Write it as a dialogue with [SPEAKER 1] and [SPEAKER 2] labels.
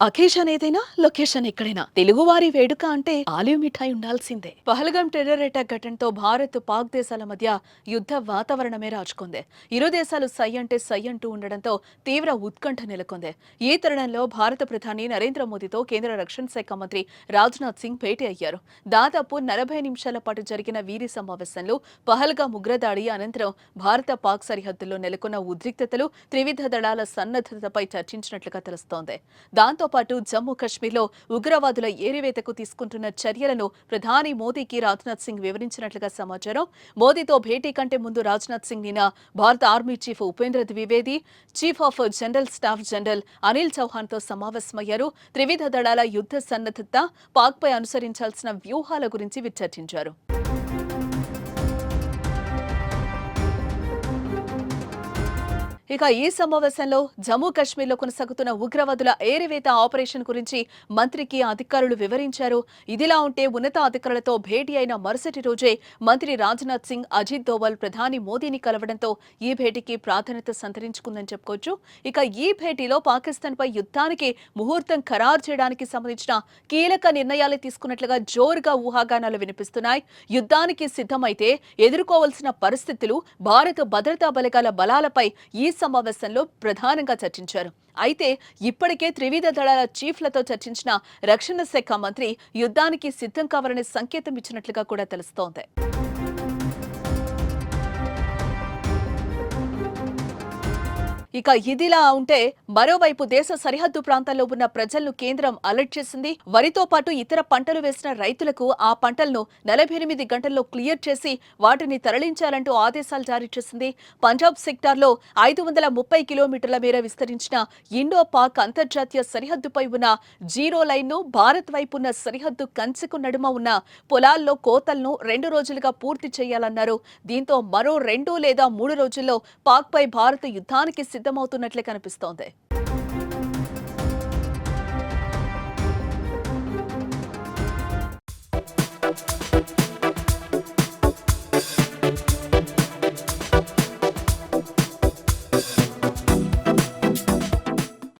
[SPEAKER 1] Occasion ఏదైనా location ఎక్కడైనా తెలుగువారి వేడుక అంటే ఆలివ్ మిఠాయి ఉండాల్సిందే. పహల్గాం టెర్రర్ అటాక్ ఘటనతో భారత్ పాక్ దేశాల మధ్య యుద్ధ వాతావరణమే రాజుకుంది. ఇరు దేశాలు సై అంటే సై అంటూ ఉండడంతో తీవ్ర ఉత్కంఠ నెలకొంది. ఈ తరుణంలో భారత ప్రధాని నరేంద్ర మోదీతో కేంద్ర రక్షణ శాఖ మంత్రి రాజ్నాథ్ సింగ్ భేటీ అయ్యారు. దాదాపు 40 నిమిషాల పాటు జరిగిన వీరి సమావేశంలో పహల్గాం ఉగ్రదాడి అనంతరం భారత పాక్ సరిహద్దుల్లో నెలకొన్న ఉద్రిక్తతలు, త్రివిధ దళాల సన్నద్ధతపై చర్చించినట్లుగా తెలుస్తోంది. దాంతో పాటు జమ్మూ కశ్మీర్లో ఉగ్రవాదుల ఏరివేతకు తీసుకుంటున్న చర్యలను ప్రధాని మోదీకి రాజ్నాథ్ సింగ్ వివరించినట్లుగా సమాచారం. మోదీతో భేటీ కంటే ముందు రాజ్నాథ్ సింగ్ నిన్న భారత army chief Upendra Dwivedi, chief of general staff general Anil చౌహాన్తో సమావేశమయ్యారు. త్రివిధ దళాల యుద్ధ సన్నద్ధత, పాక్పై అనుసరించాల్సిన వ్యూహాల గురించి చర్చించారు. ఇక ఈ సమావేశంలో జమ్మూ కశ్మీర్లో కొనసాగుతున్న ఉగ్రవాదుల ఏరివేత ఆపరేషన్ గురించి మంత్రికి అధికారులు వివరించారు. ఇదిలా ఉంటే ఉన్నతాధికారులతో భేటీ అయిన మరుసటి రోజే మంత్రి రాజ్నాథ్ సింగ్, అజిత్ దోవల్ ప్రధాని మోదీని కలవడంతో ఈ భేటీకి ప్రాధాన్యత సంతరించుకుందని చెప్పుకోవచ్చు. ఇక ఈ భేటీలో పాకిస్తాన్పై యుద్ధానికి ముహూర్తం ఖరారు చేయడానికి సంబంధించిన కీలక నిర్ణయాలు తీసుకున్నట్లుగా జోరుగా ఊహాగానాలు వినిపిస్తున్నాయి. యుద్ధానికి సిద్ధమైతే ఎదుర్కోవాల్సిన పరిస్థితులు, భారత భద్రతా బలగాల బలాలపై ఈ సమావేశంలో ప్రధానంగా చర్చించారు. అయితే ఇప్పటికే త్రివిధ దళాల చీఫ్లతో చర్చించిన రక్షణ శాఖ మంత్రి యుద్ధానికి సిద్ధం కావాలని సంకేతం ఇచ్చినట్లుగా కూడా తెలుస్తోంది. ఇక ఇదిలా ఉంటే మరోవైపు దేశ సరిహద్దు ప్రాంతాల్లో ఉన్న ప్రజలను కేంద్రం అలర్ట్ చేసింది. వరితో పాటు ఇతర పంటలు వేసిన రైతులకు ఆ పంటలను 48 గంటల్లో క్లియర్ చేసి వాటిని తరలించాలంటూ ఆదేశాలు జారీ చేసింది. పంజాబ్ సెక్టార్లో 530 కిలోమీటర్ల మేర విస్తరించిన ఇండో పాక్ అంతర్జాతీయ సరిహద్దుపై ఉన్న జీరో లైన్ను, భారత్ వైపు ఉన్న సరిహద్దు కంచెకు నడుమ ఉన్న పొలాల్లో కోతలను 2 రోజులుగా పూర్తి చేయాలన్నారు. దీంతో మరో 2 లేదా 3 రోజుల్లో పాక్పై భారత్ యుద్ధానికి సిద్ధమవుతున్నట్లే కనిపిస్తోంది.